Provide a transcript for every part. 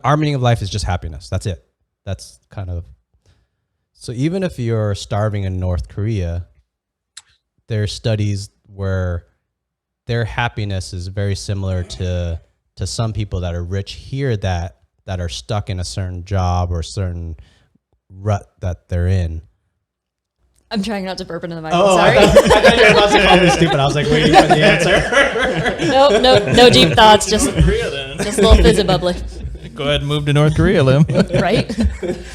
our meaning of life is just happiness. That's it. That's kind of, so even if you're starving in North Korea, there's studies where their happiness is very similar to some people that are rich here that are stuck in a certain job or certain rut that they're in. I'm trying not to burp into the mic. Oh, sorry. I thought you were about to call me stupid. I was like waiting for the answer. No deep thoughts. Just a little fizzy bubbly. Go ahead and move to North Korea, Liem. Right?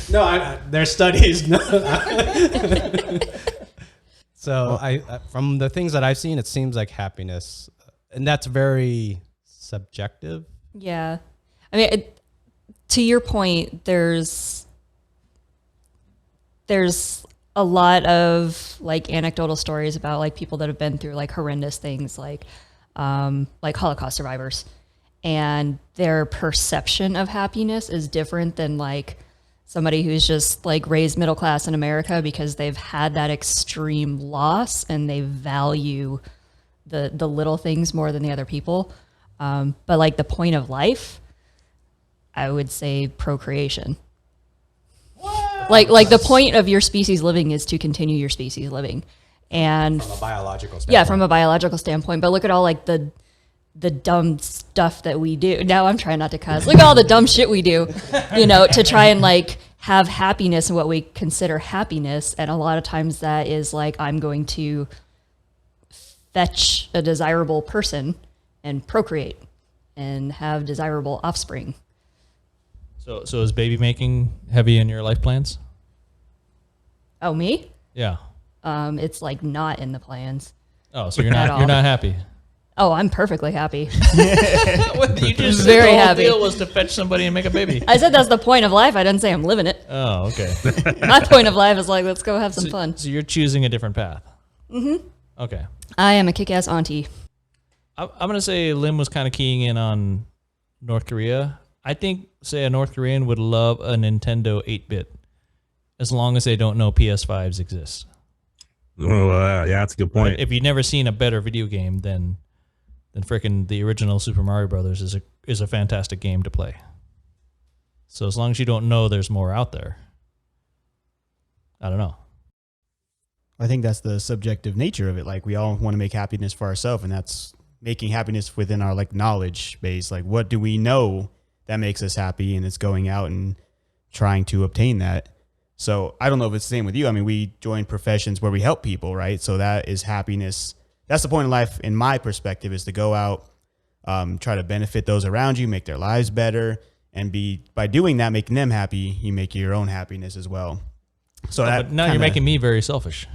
No, there's studies. So I from the things that I've seen, it seems like happiness, and that's very subjective. Yeah. I mean, to your point, there's a lot of like anecdotal stories about like people that have been through like horrendous things, like Holocaust survivors, and their perception of happiness is different than like somebody who's just like raised middle class in America, because they've had that extreme loss and they value the little things more than the other people. But like the point of life, I would say procreation. Like the point of your species living is to continue your species living. And From a biological standpoint. yeah, from a biological standpoint. But look at all like the dumb stuff that we do. Now I'm trying not to cuss. Look at all the dumb shit we do, to try and like have happiness and what we consider happiness. And a lot of times that is like, I'm going to fetch a desirable person and procreate and have desirable offspring. So is baby making heavy in your life plans? Oh, me? Yeah. It's like not in the plans. Oh, so you're not happy. Oh, I'm perfectly happy. You just said Very the whole happy. deal was to fetch somebody and make a baby. I said that's the point of life. I didn't say I'm living it. Oh, okay. My point of life is like, let's go have some fun. So you're choosing a different path. Mm-hmm. Okay. I am a kick-ass auntie. I'm going to say Liem was kind of keying in on North Korea. I think, say, a North Korean would love a Nintendo 8-bit as long as they don't know PS5s exist. Oh, yeah, that's a good point. Right? If you've never seen a better video game than frickin' the original Super Mario Brothers is a fantastic game to play. So as long as you don't know there's more out there, I don't know. I think that's the subjective nature of it. Like, we all want to make happiness for ourselves, and that's making happiness within our like knowledge base. Like, what do we know that makes us happy? And it's going out and trying to obtain that. So I don't know if it's the same with you. I mean, we join professions where we help people, right? So that is happiness. That's the point of life, in my perspective, is to go out, try to benefit those around you, make their lives better, and by doing that, making them happy, you make your own happiness as well. So But now you're making me very selfish.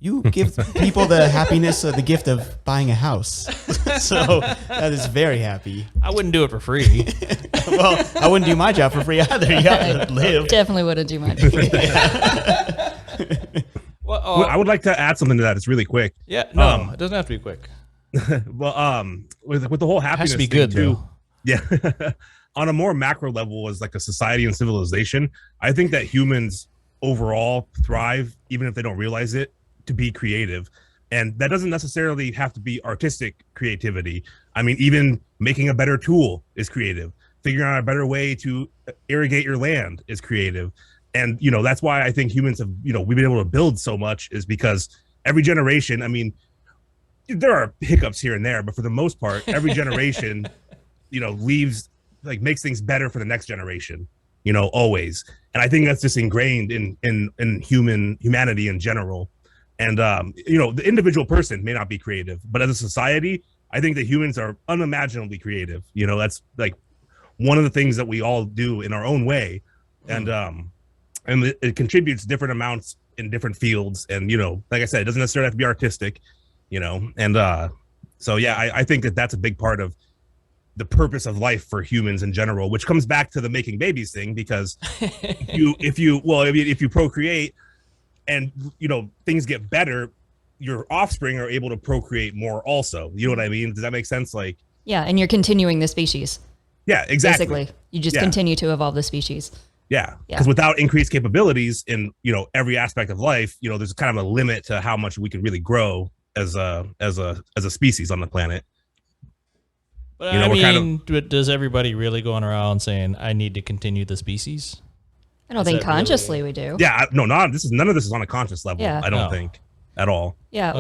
You give people the happiness of the gift of buying a house. So that is very happy. I wouldn't do it for free. Well, I wouldn't do my job for free either. You have to live. Definitely wouldn't do mine. Well, I would like to add something to that. It's really quick. yeah, no, it doesn't have to be quick. Well, with the whole It happiness has to be thing good, too. though. Yeah. On a more macro level, as like a society and civilization, I think that humans overall thrive, even if they don't realize it, to be creative. And that doesn't necessarily have to be artistic creativity. I mean, even making a better tool is creative. Figuring out a better way to irrigate your land is creative. And, that's why I think humans have, we've been able to build so much, is because every generation, I mean, there are hiccups here and there, but for the most part, every generation, makes things better for the next generation, always. And I think that's just ingrained in humanity in general. And, the individual person may not be creative, but as a society, I think that humans are unimaginably creative. That's like one of the things that we all do in our own way. And it contributes different amounts in different fields. And, like I said, it doesn't necessarily have to be artistic, and so, yeah, I think that that's a big part of the purpose of life for humans in general, which comes back to the making babies thing, because if you procreate, and things get better, your offspring are able to procreate more also. You know what I mean? Does that make sense? Like, Yeah, and you're continuing the species. Yeah, exactly. Basically, you just continue to evolve the species. Yeah, because without increased capabilities in every aspect of life, there's kind of a limit to how much we can really grow as a species on the planet. But You know, I we're kind mean, does everybody really going around saying, I need to continue the species? I don't Is think that really- consciously we do. Yeah, none of this is on a conscious level. Yeah. I don't No. think at all. Yeah.